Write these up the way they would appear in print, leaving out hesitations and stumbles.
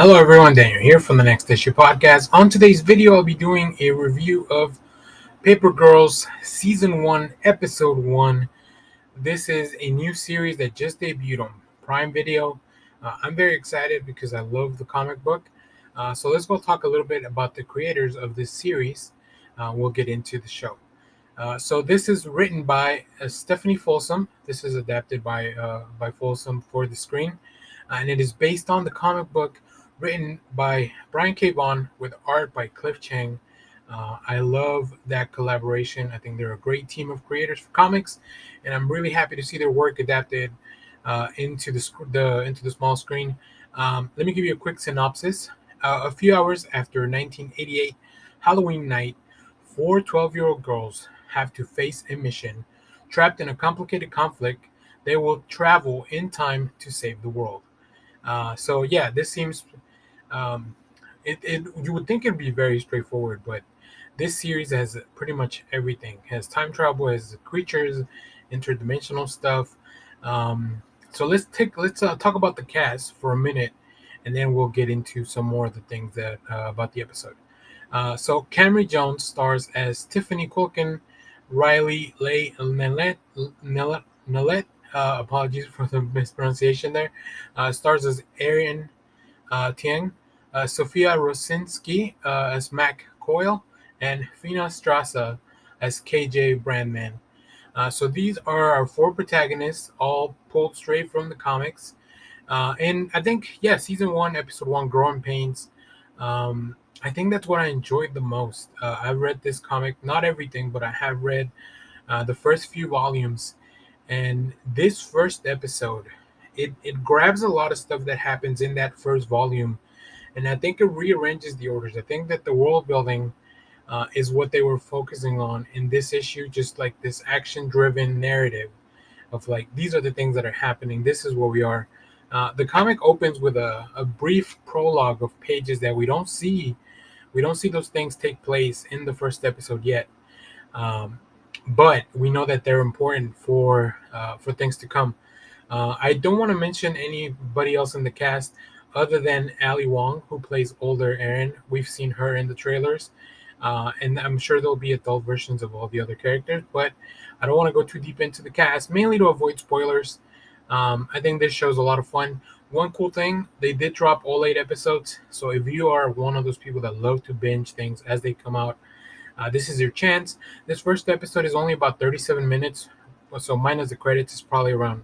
Hello everyone, Daniel here from the Next Issue Podcast. On today's video, I'll be doing a review of Paper Girls Season 1, Episode 1. This is a new series that just debuted on Prime Video. I'm very excited because I love the comic book. So let's go talk a little bit about the creators of this series. We'll get into the show. So this is written by Stephanie Folsom. This is adapted by Folsom for the screen, and it is based on the comic book written by Brian K. Vaughan with art by Cliff Chang. I love that collaboration. I think they're a great team of creators for comics, and I'm really happy to see their work adapted into the small screen. Let me give you a quick synopsis. A few hours after 1988 Halloween night, four 12-year-old girls have to face a mission. Trapped in a complicated conflict, they will travel in time to save the world. So yeah, this seems um, you would think it'd be very straightforward, but this series has pretty much everything. It has time travel, has creatures, interdimensional stuff. So let's talk about the cast for a minute, and then we'll get into some more of the things that about the episode. So Camry Jones stars as Tiffany Quilkin. Riley Leigh Nellette, apologies for the mispronunciation there, stars as Arian Tiang, Sophia Rosinski as Mac Coyle, and Fina Strassa as KJ Brandman. So these are our four protagonists, all pulled straight from the comics. And I think, yeah, season one, episode one, Growing Pains. I think that's what I enjoyed the most. I've read this comic, not everything, but I have read the first few volumes. And this first episode, it grabs a lot of stuff that happens in that first volume. And I think it rearranges the orders. I think that the world building is what they were focusing on in this issue, just like this action driven narrative of like, these are the things that are happening. This is where we are. The comic opens with a brief prologue of pages that we don't see. We don't see those things take place in the first episode yet, but we know that they're important for things to come. I don't want to mention anybody else in the cast other than Ali Wong, who plays older Erin. We've seen her in the trailers, and I'm sure there'll be adult versions of all the other characters. But I don't want to go too deep into the cast, mainly to avoid spoilers. I think this show's a lot of fun. One cool thing, they did drop all 8 episodes. So if you are one of those people that love to binge things as they come out, this is your chance. This first episode is only about 37 minutes. So minus the credits is probably around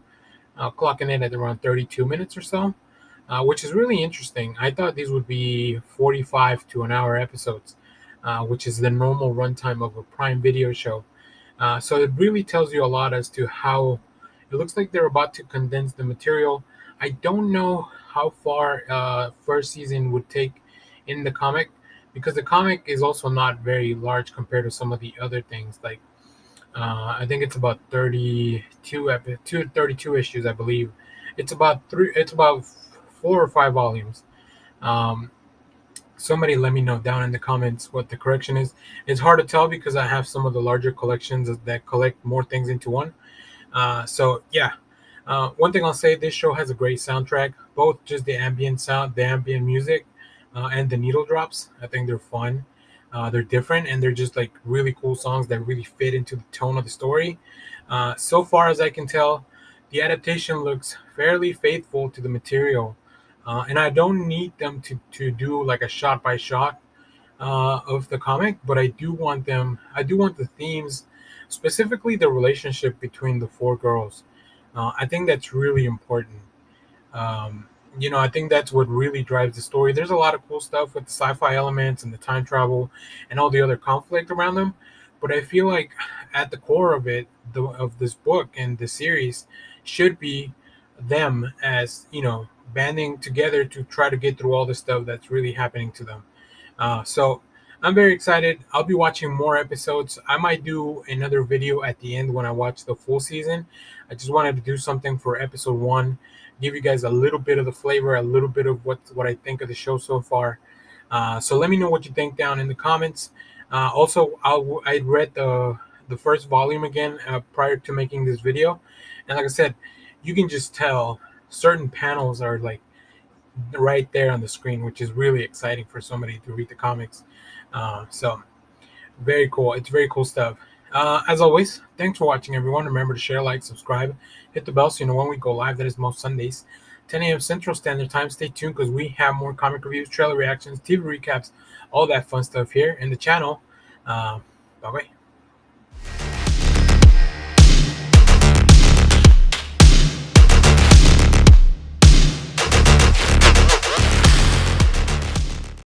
clocking in at around 32 minutes or so, which is really interesting. I thought these would be 45 to an hour episodes, which is the normal runtime of a Prime Video show. So it really tells you a lot as to how it looks like they're about to condense the material. I don't know how far first season would take in the comic, because the comic is also not very large compared to some of the other things. Like I think it's about 32 issues, I believe. It's about three. It's about 4 or 5 volumes. Um, Somebody let me know down in the comments what the correction is. It's hard to tell because I have some of the larger collections that collect more things into one. So yeah, one thing I'll say: this show has a great soundtrack. Both just the ambient sound, the ambient music, and the needle drops. I think they're fun. They're different, and they're just like really cool songs that really fit into the tone of the story. So far as I can tell, the adaptation looks fairly faithful to the material, and I don't need them to do like a shot by shot of the comic, but I do want them. I do want the themes, specifically the relationship between the four girls. I think that's really important. Um, I think that's what really drives the story. There's a lot of cool stuff with the sci-fi elements and the time travel and all the other conflict around them, but I feel like at the core of it, of this book and the series, should be them as banding together to try to get through all the stuff that's really happening to them. So I'm very excited. I'll be watching more episodes. I might do another video at the end when I watch the full season. I just wanted to do something for episode one, give you guys a little bit of the flavor, a little bit of what I think of the show so far. So let me know what you think down in the comments. Also, I read the first volume again prior to making this video, and like I said, you can just tell certain panels are like right there on the screen, which is really exciting for somebody to read the comics. So very cool. It's very cool stuff. As always, thanks for watching, everyone. Remember to share, like, subscribe, hit the bell so you know when we go live. That is most Sundays, 10 a.m. Central Standard Time. Stay tuned because we have more comic reviews, trailer reactions, TV recaps, all that fun stuff here in the channel. Bye bye.